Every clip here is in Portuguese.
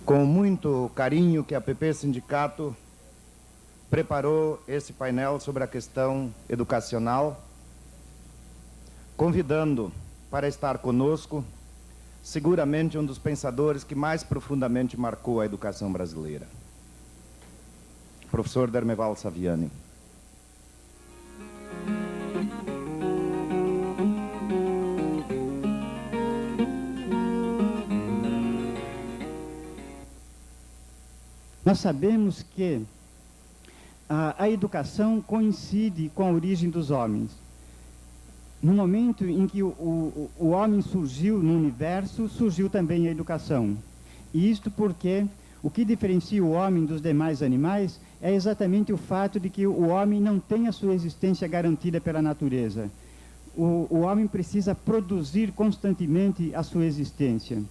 com muito carinho que a PP Sindicato preparou esse painel sobre a questão educacional, convidando para estar conosco, seguramente um dos pensadores que mais profundamente marcou a educação brasileira, professor Dermeval Saviani. Nós sabemos que a educação coincide com a origem dos homens. No momento em que o homem surgiu no universo, surgiu também a educação. E isto porque o que diferencia o homem dos demais animais é exatamente o fato de que o homem não tem a sua existência garantida pela natureza. O homem precisa produzir constantemente a sua existência.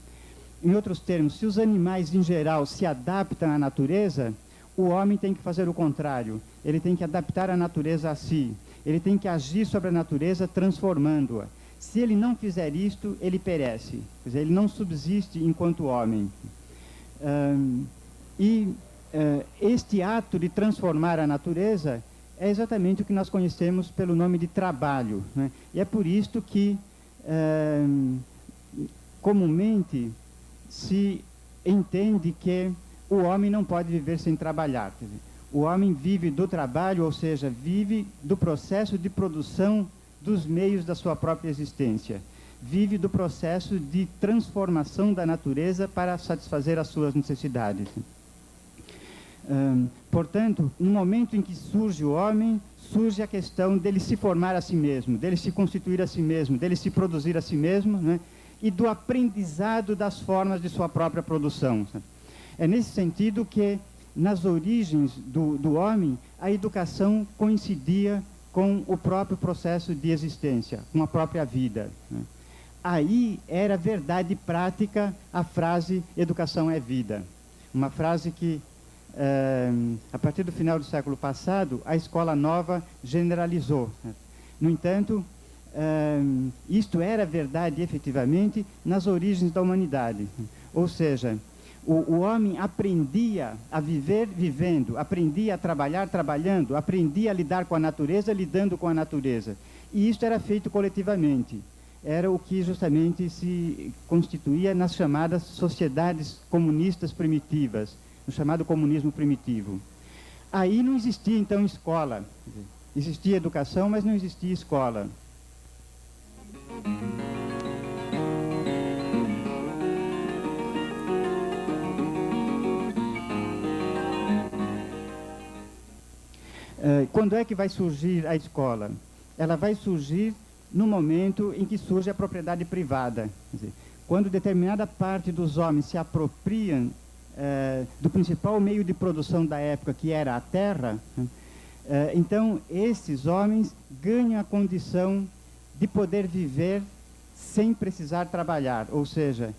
Em outros termos, se os animais em geral se adaptam à natureza, o homem tem que fazer o contrário. Ele tem que adaptar a natureza a si. Ele tem que agir sobre a natureza transformando-a. Se ele não fizer isto, ele perece. Quer dizer, ele não subsiste enquanto homem. Este ato de transformar a natureza é exatamente o que nós conhecemos pelo nome de trabalho, né? E é por isto que, comumente, se entende que o homem não pode viver sem trabalhar. Quer dizer, o homem vive do trabalho, ou seja, vive do processo de produção dos meios da sua própria existência. Vive do processo de transformação da natureza para satisfazer as suas necessidades. Portanto, no momento em que surge o homem, surge a questão dele se formar a si mesmo, dele se constituir a si mesmo, dele se produzir a si mesmo, né? E do aprendizado das formas de sua própria produção. É nesse sentido que, nas origens do homem, a educação coincidia com o próprio processo de existência, com a própria vida, né? Aí era verdade prática a frase educação é vida. Uma frase que, a partir do final do século passado, a Escola Nova generalizou, né? No entanto, isto era verdade efetivamente nas origens da humanidade. Ou seja, o homem aprendia a viver vivendo, aprendia a trabalhar trabalhando, aprendia a lidar com a natureza lidando com a natureza. E isto era feito coletivamente. Era o que justamente se constituía nas chamadas sociedades comunistas primitivas, no chamado comunismo primitivo. Aí não existia então escola. Existia educação, mas não existia escola. Quando é que vai surgir a escola? Ela vai surgir no momento em que surge a propriedade privada. Quer dizer, quando determinada parte dos homens se apropriam do principal meio de produção da época, que era a terra, então esses homens ganham a condição de poder viver sem precisar trabalhar, ou seja,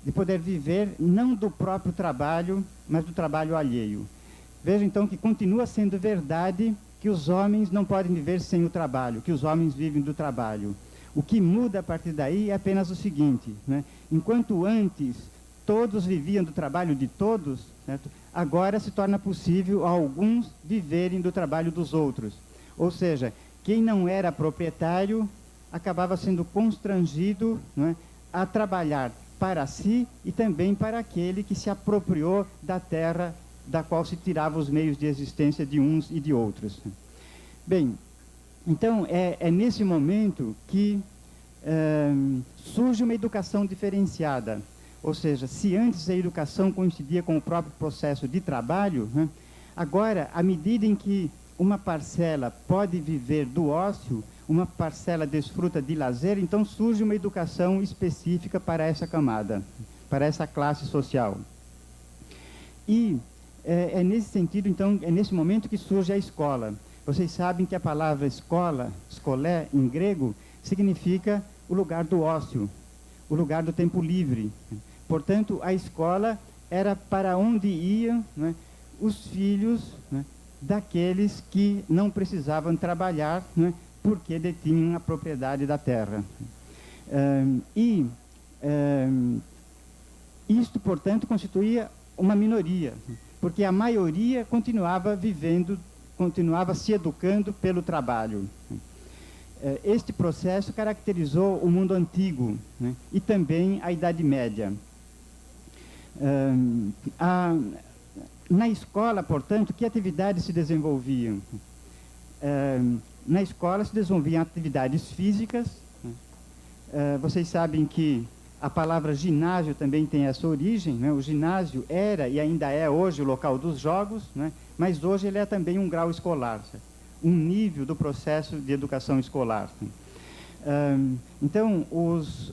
de poder viver não do próprio trabalho, mas do trabalho alheio. Veja então que continua sendo verdade que os homens não podem viver sem o trabalho, que os homens vivem do trabalho. O que muda a partir daí é apenas o seguinte, né? Enquanto antes todos viviam do trabalho de todos, certo? Agora se torna possível a alguns viverem do trabalho dos outros. Ou seja, quem não era proprietário acabava sendo constrangido, né, a trabalhar para si e também para aquele que se apropriou da terra da qual se tirava os meios de existência de uns e de outros. Bem, então é nesse momento que surge uma educação diferenciada. Ou seja, se antes a educação coincidia com o próprio processo de trabalho, né, agora, à medida em que uma parcela pode viver do ócio, uma parcela desfruta de lazer, então surge uma educação específica para essa camada, para essa classe social. E é nesse sentido, então, é nesse momento que surge a escola. Vocês sabem que a palavra escola, skolé, em grego, significa o lugar do ócio, o lugar do tempo livre. Portanto, a escola era para onde iam, né, os filhos, né, daqueles que não precisavam trabalhar, né, porque detinham a propriedade da terra. Isto, portanto, constituía uma minoria, porque a maioria continuava vivendo, continuava se educando pelo trabalho. Este processo caracterizou o mundo antigo, né, e também a Idade Média. Na escola, portanto, que atividades se desenvolviam? Na escola se desenvolviam atividades físicas. Vocês sabem que a palavra ginásio também tem essa origem, né? O ginásio era e ainda é hoje o local dos jogos, né? Mas hoje ele é também um grau escolar, certo? Um nível do processo de educação escolar. Então, os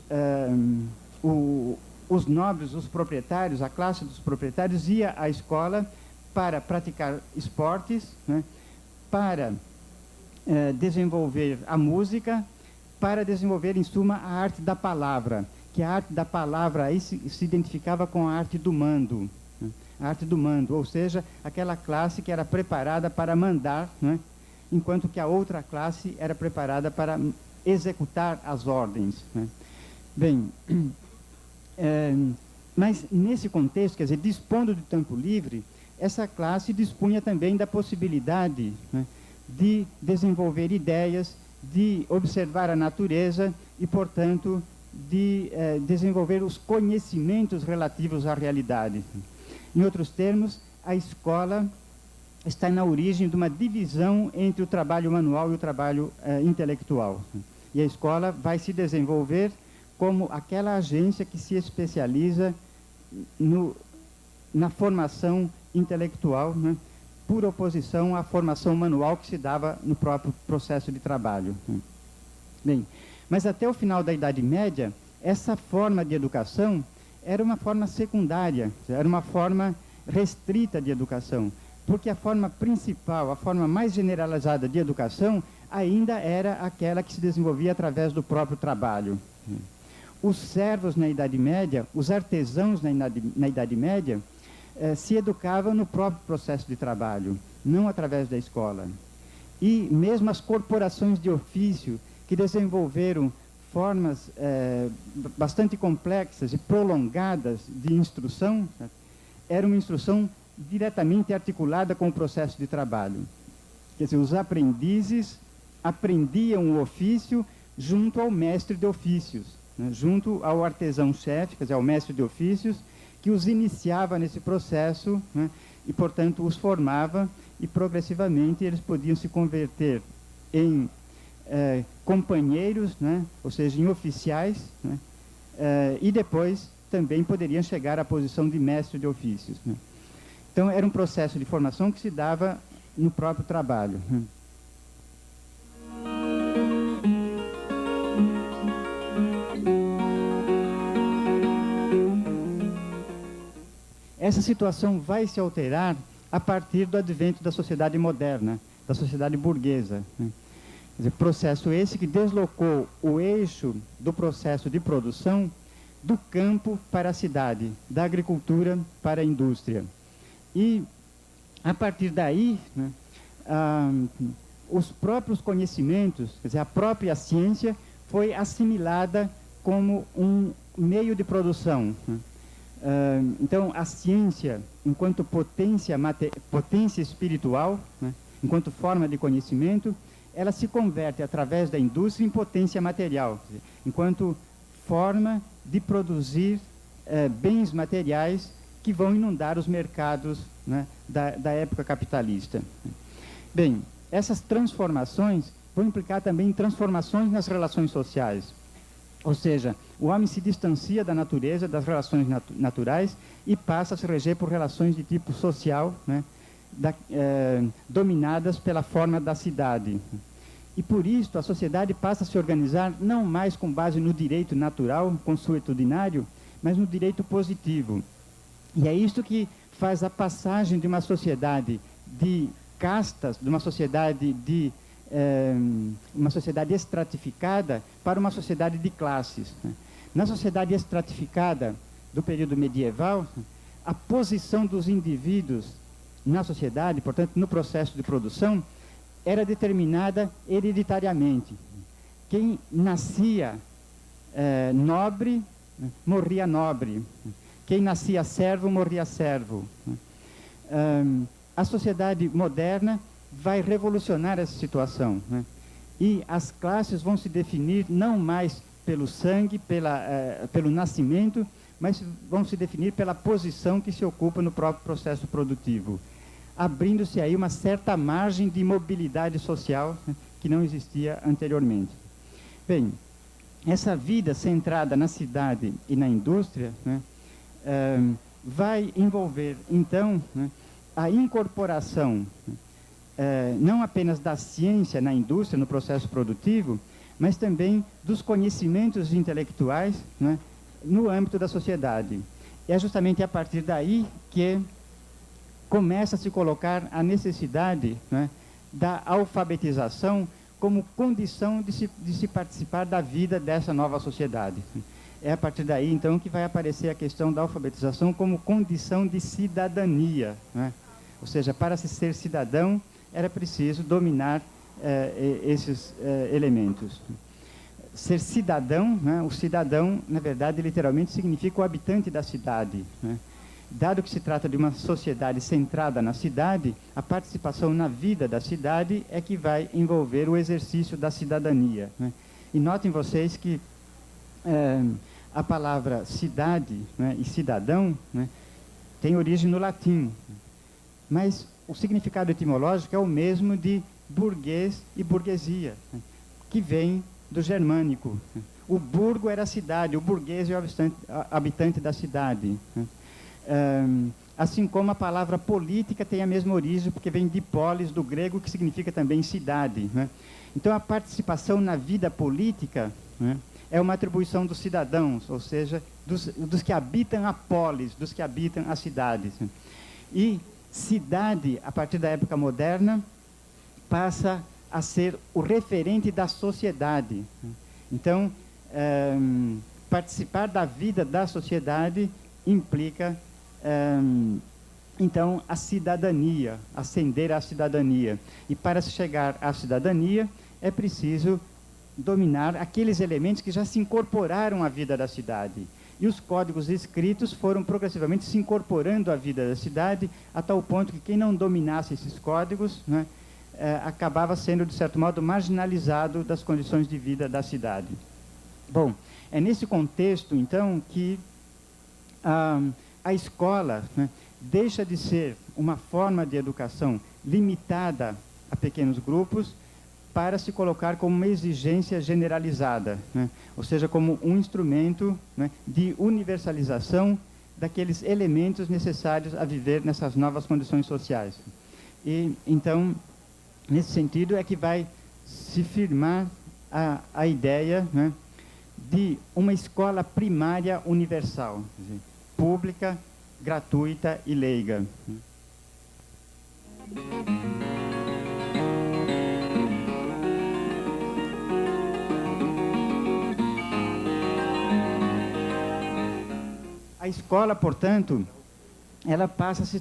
nobres, os proprietários, a classe dos proprietários ia à escola para praticar esportes, né? Para desenvolver a música, para desenvolver, em suma, a arte da palavra, que a arte da palavra aí se identificava com a arte do mando, né? A arte do mando, ou seja, aquela classe que era preparada para mandar, né? Enquanto que a outra classe era preparada para executar as ordens, né? Bem, mas nesse contexto, quer dizer, dispondo de tempo livre, essa classe dispunha também da possibilidade, né, de desenvolver ideias, de observar a natureza e, portanto, de desenvolver os conhecimentos relativos à realidade. Em outros termos, a escola está na origem de uma divisão entre o trabalho manual e o trabalho intelectual. E a escola vai se desenvolver como aquela agência que se especializa na formação intelectual, né, por oposição à formação manual que se dava no próprio processo de trabalho. Bem, mas até o final da Idade Média, essa forma de educação era uma forma secundária, era uma forma restrita de educação, porque a forma principal, a forma mais generalizada de educação, ainda era aquela que se desenvolvia através do próprio trabalho. Os servos na Idade Média, os artesãos na Idade Média, se educavam no próprio processo de trabalho, não através da escola. E mesmo as corporações de ofício, que desenvolveram formas bastante complexas e prolongadas de instrução, era uma instrução diretamente articulada com o processo de trabalho. Quer dizer, os aprendizes aprendiam o ofício junto ao mestre de ofícios, né, junto ao artesão-chefe, quer dizer, ao mestre de ofícios, que os iniciava nesse processo, né, e, portanto, os formava, e progressivamente eles podiam se converter em companheiros, né, ou seja, em oficiais, né, e depois também poderiam chegar à posição de mestre de ofícios, né. Então, era um processo de formação que se dava no próprio trabalho. Essa situação vai se alterar a partir do advento da sociedade moderna, da sociedade burguesa, né? Quer dizer, processo esse que deslocou o eixo do processo de produção do campo para a cidade, da agricultura para a indústria. E, a partir daí, né, os próprios conhecimentos, quer dizer, a própria ciência foi assimilada como um meio de produção, né? Então, a ciência, enquanto potência espiritual, né, enquanto forma de conhecimento, ela se converte, através da indústria, em potência material, quer dizer, enquanto forma de produzir bens materiais que vão inundar os mercados, né, da época capitalista. Bem, essas transformações vão implicar também transformações nas relações sociais. Ou seja, o homem se distancia da natureza, das relações naturais, e passa a se reger por relações de tipo social, né, dominadas pela forma da cidade. E por isso a sociedade passa a se organizar não mais com base no direito natural, consuetudinário, mas no direito positivo. E é isto que faz a passagem de uma sociedade de castas, de uma sociedade estratificada para uma sociedade de classes, né? Na sociedade estratificada do período medieval, a posição dos indivíduos na sociedade, portanto, no processo de produção, era determinada hereditariamente. Quem nascia nobre, morria nobre. Quem nascia servo, morria servo. A sociedade moderna vai revolucionar essa situação, né? E as classes vão se definir não mais pelo sangue, pelo nascimento, mas vão se definir pela posição que se ocupa no próprio processo produtivo, abrindo-se aí uma certa margem de mobilidade social, né, que não existia anteriormente. Bem, essa vida centrada na cidade e na indústria, né, vai envolver, então, né, a incorporação não apenas da ciência na indústria, no processo produtivo, mas também dos conhecimentos intelectuais, né, no âmbito da sociedade. E é justamente a partir daí que começa a se colocar a necessidade, né, da alfabetização como condição de se participar da vida dessa nova sociedade. É a partir daí, então, que vai aparecer a questão da alfabetização como condição de cidadania, né? Ou seja, para se ser cidadão, era preciso dominar esses elementos. Ser cidadão, né? O cidadão, na verdade, literalmente significa o habitante da cidade, né? Dado que se trata de uma sociedade centrada na cidade, a participação na vida da cidade é que vai envolver o exercício da cidadania, né? E notem vocês que a palavra cidade, né, e cidadão, né, tem origem no latim, mas o significado etimológico é o mesmo de burguês e burguesia, né, que vem do germânico. O burgo era a cidade, o burguês é o habitante da cidade, né? Assim como a palavra política tem a mesma origem, porque vem de polis, do grego, que significa também cidade, né? Então, a participação na vida política, né, é uma atribuição dos cidadãos, ou seja, dos que habitam a polis, dos que habitam as cidades. E cidade, a partir da época moderna, passa a ser o referente da sociedade. Então, participar da vida da sociedade implica, então, a cidadania, ascender à cidadania. E para se chegar à cidadania, é preciso dominar aqueles elementos que já se incorporaram à vida da cidade. E os códigos escritos foram progressivamente se incorporando à vida da cidade, a tal ponto que quem não dominasse esses códigos, né, acabava sendo, de certo modo, marginalizado das condições de vida da cidade. Bom, é nesse contexto, então, que a escola, né, deixa de ser uma forma de educação limitada a pequenos grupos para se colocar como uma exigência generalizada, né, ou seja, como um instrumento, né, de universalização daqueles elementos necessários a viver nessas novas condições sociais. E, então, nesse sentido é que vai se firmar a ideia, né, de uma escola primária universal, quer dizer, pública, gratuita e leiga. A escola, portanto, ela passa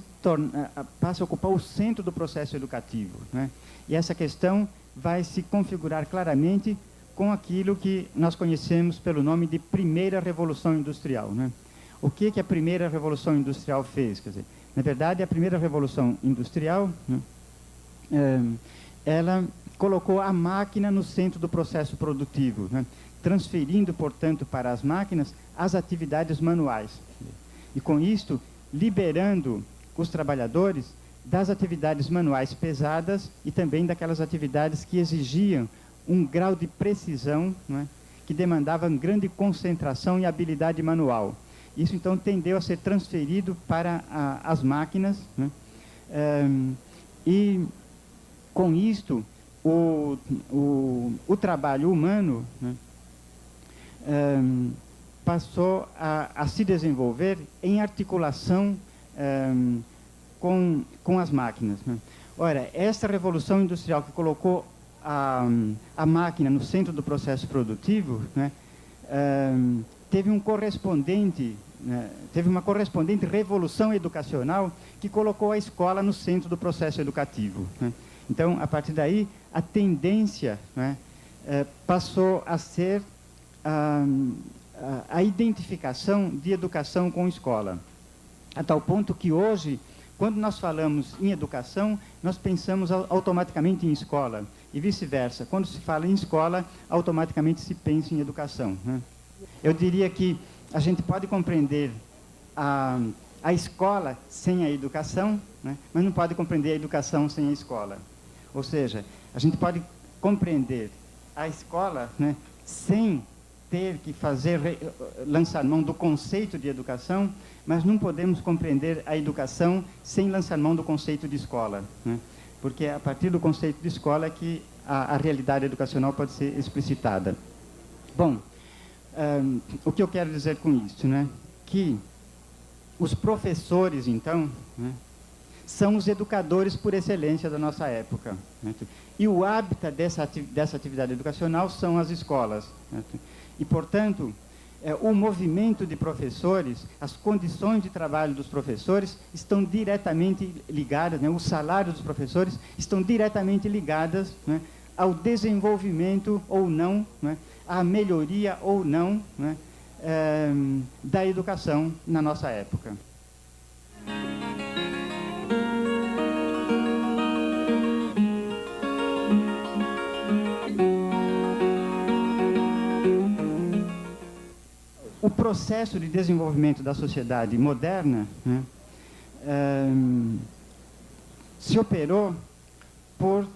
a ocupar o centro do processo educativo, né? E essa questão vai se configurar claramente com aquilo que nós conhecemos pelo nome de Primeira Revolução Industrial, né? O que a Primeira Revolução Industrial fez? Quer dizer, na verdade, a Primeira Revolução Industrial, né, ela colocou a máquina no centro do processo produtivo, né, transferindo, portanto, para as máquinas as atividades manuais. E, com isto, liberando os trabalhadores das atividades manuais pesadas e também daquelas atividades que exigiam um grau de precisão, né, que demandavam grande concentração e habilidade manual. Isso, então, tendeu a ser transferido para as máquinas, né? E, com isto, o trabalho humano, né, passou a se desenvolver em articulação com as máquinas, né? Ora, essa revolução industrial que colocou a máquina no centro do processo produtivo, né, teve uma correspondente revolução educacional que colocou a escola no centro do processo educativo, né? Então, a partir daí, a tendência, né, passou a ser a identificação de educação com escola, a tal ponto que hoje, quando nós falamos em educação, nós pensamos automaticamente em escola, e vice-versa. Quando se fala em escola, automaticamente se pensa em educação, né? Eu diria que a gente pode compreender a escola sem a educação, né? Mas não pode compreender a educação sem a escola. Ou seja, a gente pode compreender a escola, né, sem ter que lançar mão do conceito de educação, mas não podemos compreender a educação sem lançar mão do conceito de escola, né? Porque é a partir do conceito de escola é que a realidade educacional pode ser explicitada. Bom, o que eu quero dizer com isso, né? Que os professores, então, né, são os educadores por excelência da nossa época, né? E o hábitat dessa atividade educacional são as escolas, né? E, portanto, o movimento de professores, as condições de trabalho dos professores estão diretamente ligadas, né? O salário dos professores estão diretamente ligadas, né, ao desenvolvimento ou não, né, à melhoria ou não, né, da educação na nossa época. O processo de desenvolvimento da sociedade moderna, né, se operou por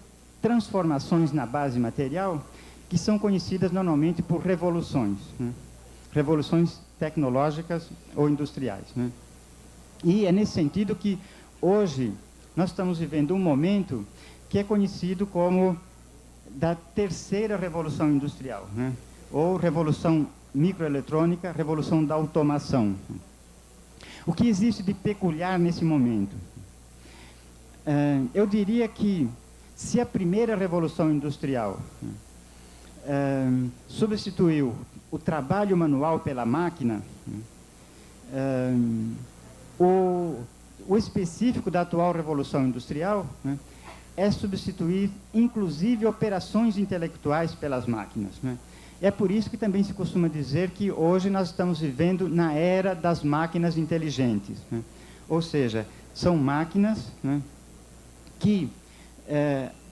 transformações na base material que são conhecidas normalmente por revoluções, né, revoluções tecnológicas ou industriais, né. E é nesse sentido que hoje nós estamos vivendo um momento que é conhecido como da terceira revolução industrial, né, ou revolução microeletrônica, revolução da automação. O que existe de peculiar nesse momento? Eu diria que, se a primeira revolução industrial substituiu o trabalho manual pela máquina, o específico da atual revolução industrial, né, é substituir, inclusive, operações intelectuais pelas máquinas, né? É por isso que também se costuma dizer que hoje nós estamos vivendo na era das máquinas inteligentes, né? Ou seja, são máquinas, né, que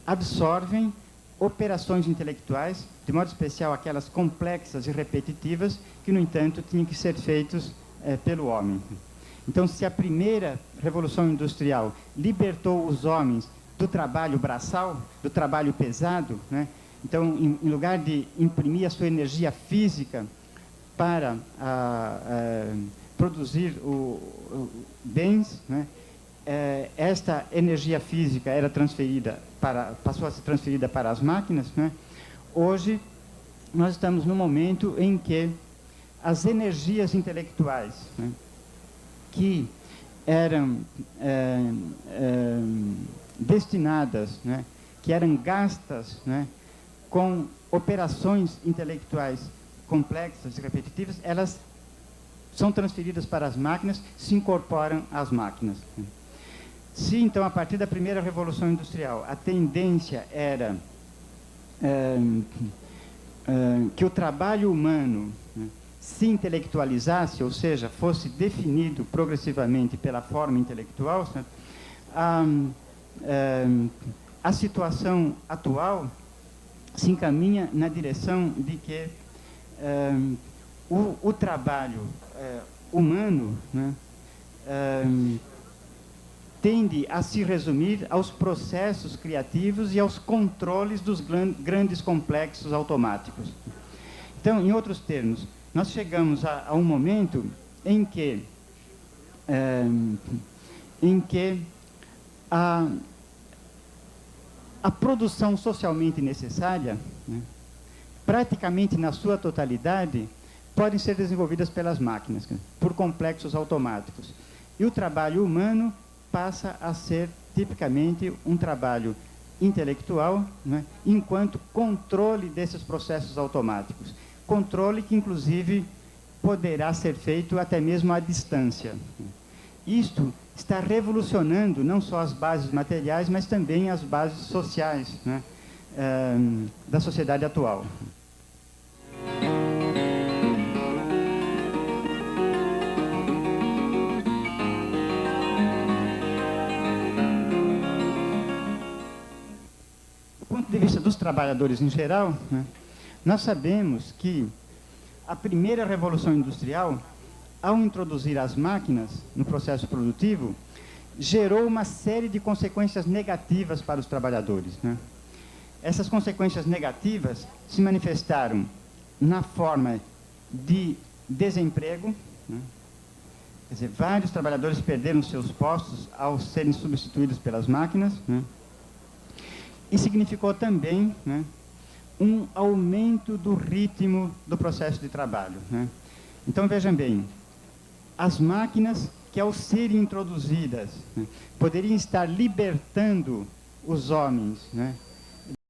absorvem operações intelectuais, de modo especial aquelas complexas e repetitivas, que, no entanto, tinham que ser feitas pelo homem. Então, se a primeira revolução industrial libertou os homens do trabalho braçal, do trabalho pesado, né, então, em lugar de imprimir a sua energia física para produzir bens, né, esta energia física era passou a ser transferida para as máquinas, né? Hoje, nós estamos num momento em que as energias intelectuais, né, que eram destinadas, né, que eram gastas, né, com operações intelectuais complexas e repetitivas, elas são transferidas para as máquinas, se incorporam às máquinas. Se, então, a partir da primeira revolução industrial, a tendência era que o trabalho humano, né, se intelectualizasse, ou seja, fosse definido progressivamente pela forma intelectual, né, a situação atual se encaminha na direção de que o trabalho humano, né, tende a se resumir aos processos criativos e aos controles dos grandes complexos automáticos. Então, em outros termos, nós chegamos a um momento em que a produção socialmente necessária, né, praticamente na sua totalidade, podem ser desenvolvidas pelas máquinas, por complexos automáticos. E o trabalho humano passa a ser, tipicamente, um trabalho intelectual, né, enquanto controle desses processos automáticos. Controle que, inclusive, poderá ser feito até mesmo à distância. Isto está revolucionando não só as bases materiais, mas também as bases sociais, né, da sociedade atual. dos trabalhadores em geral, né, nós sabemos que a primeira revolução industrial, ao introduzir as máquinas no processo produtivo, gerou uma série de consequências negativas para os trabalhadores, né? Essas consequências negativas se manifestaram na forma de desemprego, né? Quer dizer, vários trabalhadores perderam seus postos ao serem substituídos pelas máquinas, né? E significou também, né, um aumento do ritmo do processo de trabalho, né? Então, vejam bem, as máquinas que, ao serem introduzidas, né, poderiam estar libertando os homens, né,